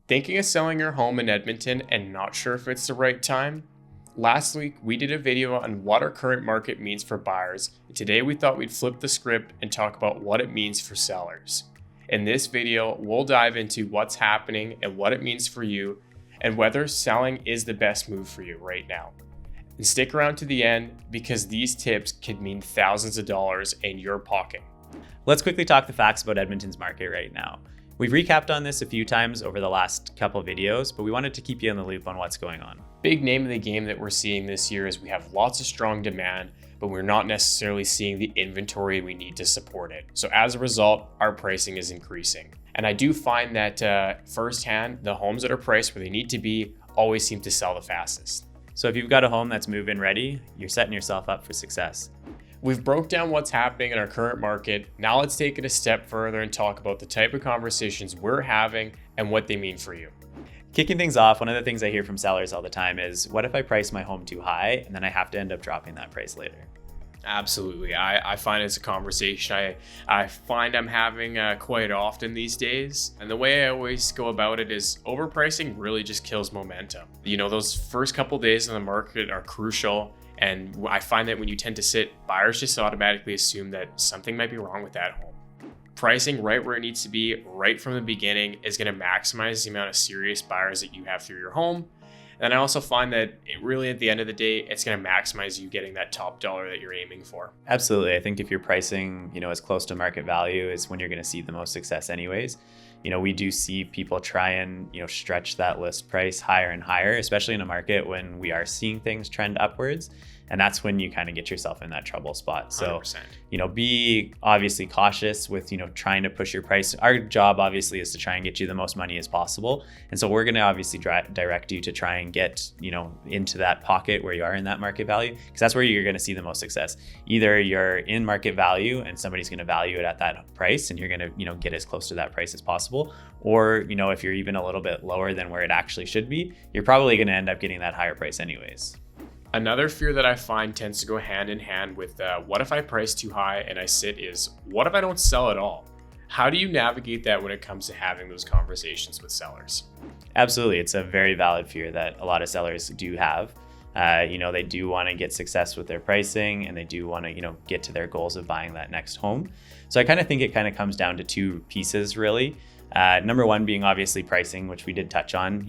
Thinking of selling your home in Edmonton and not sure if it's the right time? Last week, we did a video on what our current market means for buyers. Today, we thought we'd flip the script and talk about what it means for sellers. In this video, we'll dive into what's happening and what it means for you, and whether selling is the best move for you right now. And stick around to the end because these tips could mean thousands of dollars in your pocket. Let's quickly talk the facts about Edmonton's market right now. We've recapped on this a few times over the last couple of videos, but we wanted to keep you in the loop on what's going on. Big name of the game that we're seeing this year is we have lots of strong demand, but we're not necessarily seeing the inventory we need to support it. So as a result, our pricing is increasing. And I do find that firsthand, the homes that are priced where they need to be always seem to sell the fastest. So if you've got a home that's move-in ready, you're setting yourself up for success. We've broke down what's happening in our current market. Now let's take it a step further and talk about the type of conversations we're having and what they mean for you. Kicking things off, one of the things I hear from sellers all the time is, what if I price my home too high and then I have to end up dropping that price later? Absolutely. I find it's a conversation I find I'm having quite often these days. And the way I always go about it is overpricing really just kills momentum. You know, those first couple days in the market are crucial. And I find that when you tend to sit, buyers just automatically assume that something might be wrong with that home. Pricing right where it needs to be right from the beginning is going to maximize the amount of serious buyers that you have through your home. And I also find that it really, at the end of the day, it's going to maximize you getting that top dollar that you're aiming for. Absolutely. I think if you're pricing, as close to market value is when you're going to see the most success anyways. We do see people try and, stretch that list price higher and higher, especially in a market when we are seeing things trend upwards. And that's when you kind of get yourself in that trouble spot. So, 100%. Be obviously cautious with, trying to push your price. Our job obviously is to try and get you the most money as possible. And so we're going to obviously direct you to try and get, into that pocket where you are in that market value, because that's where you're going to see the most success. Either you're in market value and somebody's going to value it at that price and you're going to, get as close to that price as possible. Or, if you're even a little bit lower than where it actually should be, you're probably going to end up getting that higher price anyways. Another fear that I find tends to go hand in hand with what if I price too high and I sit is, what if I don't sell at all? How do you navigate that when it comes to having those conversations with sellers? Absolutely. It's a very valid fear that a lot of sellers do have. They do want to get success with their pricing and they do want to, get to their goals of buying that next home. So I kind of think it kind of comes down to two pieces really. Number one being obviously pricing, which we did touch on.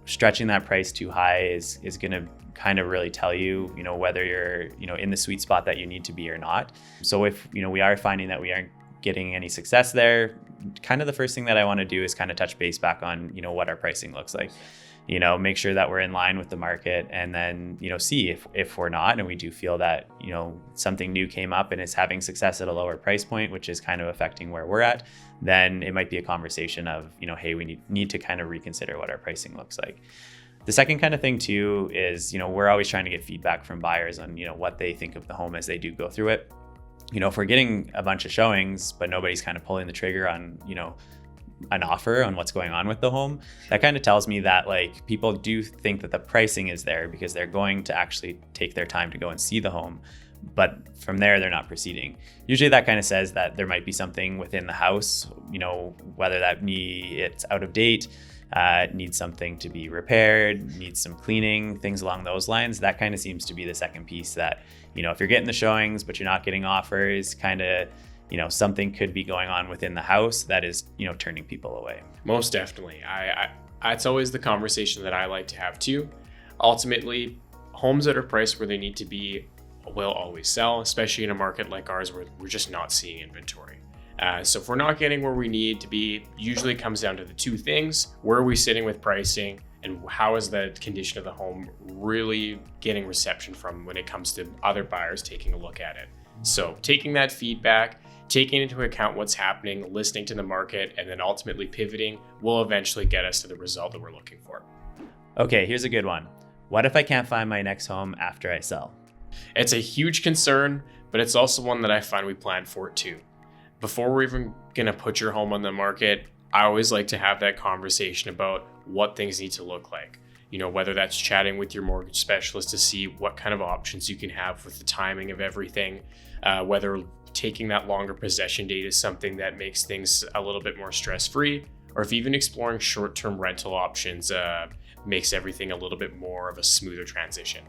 Stretching that price too high is going to kind of really tell you, whether you're, in the sweet spot that you need to be or not. So if, we are finding that we aren't getting any success there, kind of the first thing that I want to do is kind of touch base back on, what our pricing looks like. Make sure that we're in line with the market and then, see if we're not, and we do feel that, something new came up and is having success at a lower price point, which is kind of affecting where we're at, then it might be a conversation of, hey, we need to kind of reconsider what our pricing looks like. The second kind of thing too is, we're always trying to get feedback from buyers on, what they think of the home as they do go through it. If we're getting a bunch of showings, but nobody's kind of pulling the trigger on, an offer on what's going on with the home, that kind of tells me that people do think that the pricing is there because they're going to actually take their time to go and see the home. But from there, they're not proceeding. Usually that kind of says that there might be something within the house, whether that it's out of date, needs something to be repaired, needs some cleaning, things along those lines. That kind of seems to be the second piece that, if you're getting the showings, but you're not getting offers, kind of, something could be going on within the house that is, turning people away. Most definitely. It's always the conversation that I like to have too. Ultimately, homes that are priced where they need to be will always sell, especially in a market like ours where we're just not seeing inventory. So if we're not getting where we need to be, usually it comes down to the two things. Where are we sitting with pricing and how is the condition of the home really getting reception from when it comes to other buyers taking a look at it? So taking that feedback, taking into account what's happening, listening to the market, and then ultimately pivoting will eventually get us to the result that we're looking for. Okay, here's a good one. What if I can't find my next home after I sell? It's a huge concern, but it's also one that I find we plan for too. Before we're even going to put your home on the market, I always like to have that conversation about what things need to look like. Whether that's chatting with your mortgage specialist to see what kind of options you can have with the timing of everything, whether taking that longer possession date is something that makes things a little bit more stress-free, or if even exploring short-term rental options makes everything a little bit more of a smoother transition.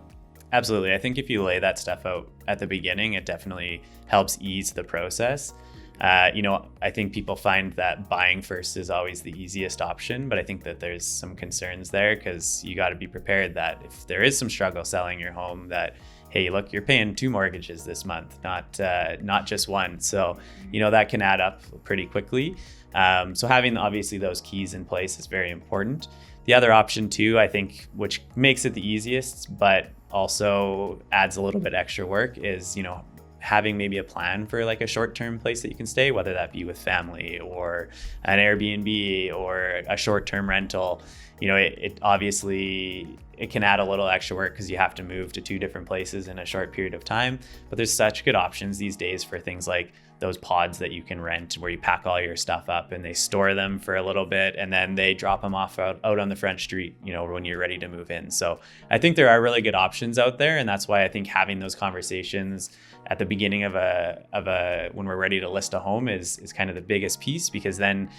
Absolutely. I think if you lay that stuff out at the beginning, it definitely helps ease the process. I think people find that buying first is always the easiest option, but I think that there's some concerns there because you got to be prepared that if there is some struggle selling your home, that, hey, look, you're paying 2 mortgages this month, not just one. So, that can add up pretty quickly. So having obviously those keys in place is very important. The other option too, I think, which makes it the easiest, but also adds a little bit extra work is, having maybe a plan for like a short-term place that you can stay, whether that be with family or an Airbnb or a short-term rental. It obviously it can add a little extra work because you have to move to 2 different places in a short period of time. But there's such good options these days for things like those pods that you can rent where you pack all your stuff up and they store them for a little bit and then they drop them off out on the front street, when you're ready to move in. So I think there are really good options out there. And that's why I think having those conversations at the beginning of when we're ready to list a home is kind of the biggest piece, because then,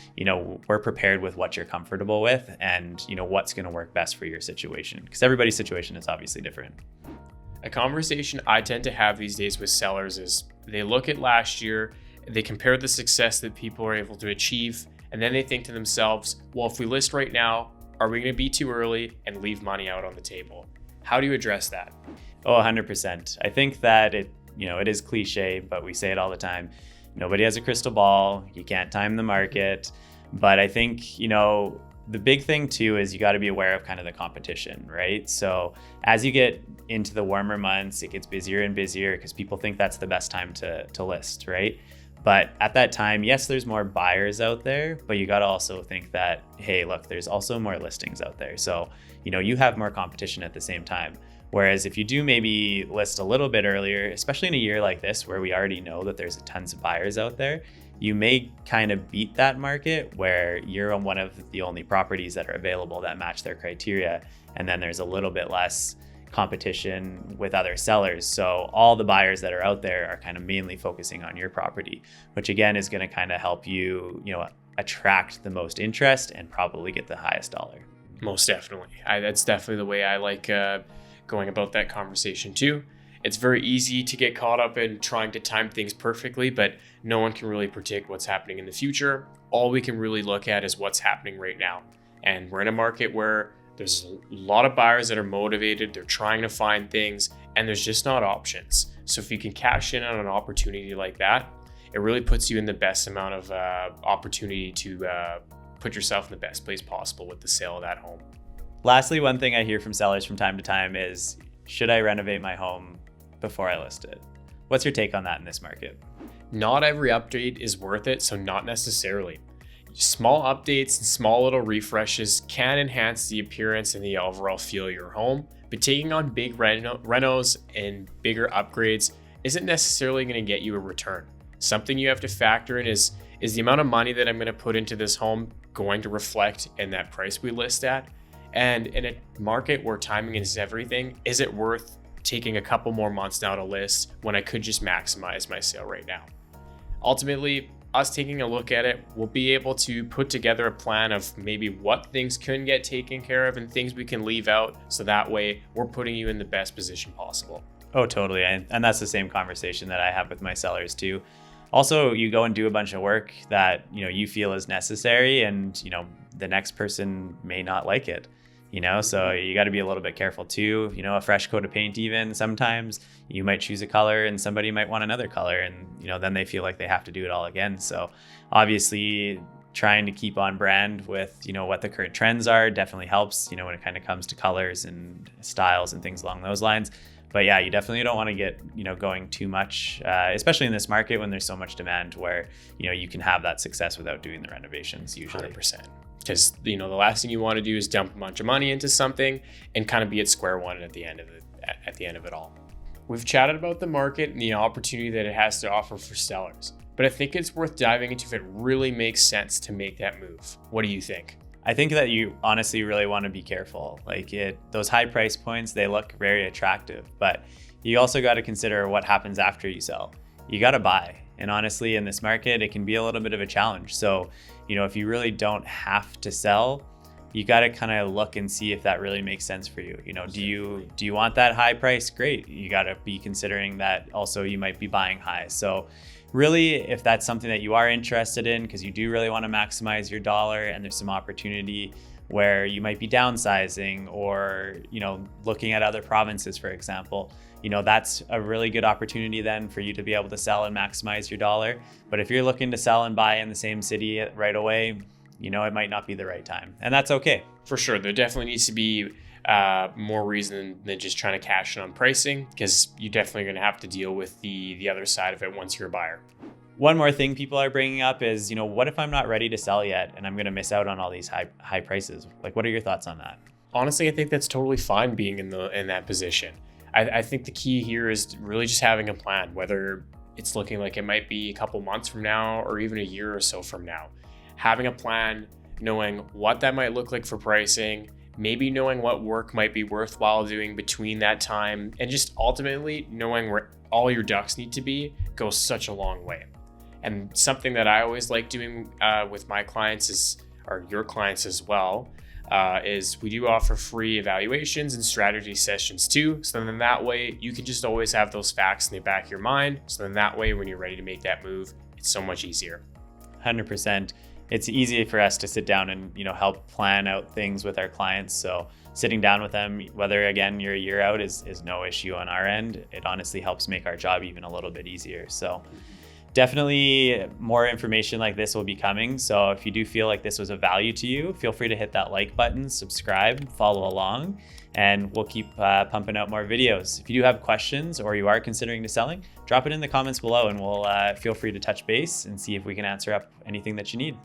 we're prepared with what you're comfortable with and, what's going to work best for your situation, because everybody's situation is obviously different. A conversation I tend to have these days with sellers is they look at last year, they compare the success that people are able to achieve, and then they think to themselves, well, if we list right now, are we going to be too early and leave money out on the table? How do you address that? Oh, 100%. I think that it is cliche, but we say it all the time. Nobody has a crystal ball. You can't time the market. But I think, the big thing too is you got to be aware of kind of the competition, right? So as you get into the warmer months, it gets busier and busier because people think that's the best time to list, right? But at that time, yes, there's more buyers out there, but you got to also think that, hey, look, there's also more listings out there. So, you have more competition at the same time. Whereas if you do maybe list a little bit earlier, especially in a year like this where we already know that there's tons of buyers out there, you may kind of beat that market where you're on one of the only properties that are available that match their criteria. And then there's a little bit less competition with other sellers. So all the buyers that are out there are kind of mainly focusing on your property, which again is going to kind of help you, attract the most interest and probably get the highest dollar. Most definitely. That's definitely the way I like going about that conversation too. It's very easy to get caught up in trying to time things perfectly, but no one can really predict what's happening in the future. All we can really look at is what's happening right now. And we're in a market where there's a lot of buyers that are motivated, they're trying to find things, and there's just not options. So if you can cash in on an opportunity like that, it really puts you in the best amount of opportunity to put yourself in the best place possible with the sale of that home. Lastly, one thing I hear from sellers from time to time is, should I renovate my home before I list it? What's your take on that in this market? Not every update is worth it, so not necessarily. Small updates and small little refreshes can enhance the appearance and the overall feel of your home, but taking on big renos and bigger upgrades isn't necessarily going to get you a return. Something you have to factor in is the amount of money that I'm going to put into this home going to reflect in that price we list at? And in a market where timing is everything, is it worth taking a couple more months now to list when I could just maximize my sale right now? Ultimately, us taking a look at it, we'll be able to put together a plan of maybe what things can get taken care of and things we can leave out, so that way we're putting you in the best position possible. Oh, totally. And that's the same conversation that I have with my sellers too. Also, you go and do a bunch of work that, you feel is necessary, and, the next person may not like it. So you got to be a little bit careful too. A fresh coat of paint, even sometimes you might choose a color and somebody might want another color, and then they feel like they have to do it all again. So obviously trying to keep on brand with what the current trends are definitely helps, when it kind of comes to colors and styles and things along those lines. But yeah, you definitely don't want to get going too much, especially in this market when there's so much demand, where you can have that success without doing the renovations usually. 100%. Because the last thing you want to do is dump a bunch of money into something and kind of be at square one at the end of it all. We've chatted about the market and the opportunity that it has to offer for sellers, but I think it's worth diving into if it really makes sense to make that move. What do you think? I think that you honestly really want to be careful. Those high price points, they look very attractive, but you also got to consider what happens after you sell. You got to buy. And honestly, in this market, it can be a little bit of a challenge. So, if you really don't have to sell, you got to kind of look and see if that really makes sense for you. Do you want that high price? Great. You got to be considering that also you might be buying high. So really, if that's something that you are interested in, because you do really want to maximize your dollar and there's some opportunity where you might be downsizing or, looking at other provinces, for example, that's a really good opportunity then for you to be able to sell and maximize your dollar. But if you're looking to sell and buy in the same city right away, it might not be the right time, and that's okay. For sure. There definitely needs to be more reason than just trying to cash in on pricing, because you're definitely going to have to deal with the other side of it once you're a buyer. One more thing people are bringing up is, what if I'm not ready to sell yet and I'm going to miss out on all these high prices? Like, what are your thoughts on that? Honestly, I think that's totally fine being in that position. I think the key here is really just having a plan, whether it's looking like it might be a couple months from now or even a year or so from now. Having a plan, knowing what that might look like for pricing, maybe knowing what work might be worthwhile doing between that time, and just ultimately knowing where all your ducks need to be goes such a long way. And something that I always like doing with my clients or your clients as well, is we do offer free evaluations and strategy sessions too. So then that way you can just always have those facts in the back of your mind. So then that way when you're ready to make that move, it's so much easier. 100%. It's easy for us to sit down and help plan out things with our clients. So sitting down with them, whether again you're a year out, is no issue on our end. It honestly helps make our job even a little bit easier. So definitely more information like this will be coming. So if you do feel like this was of value to you, feel free to hit that like button, subscribe, follow along, and we'll keep pumping out more videos. If you do have questions or you are considering to selling, drop it in the comments below and we'll feel free to touch base and see if we can answer up anything that you need.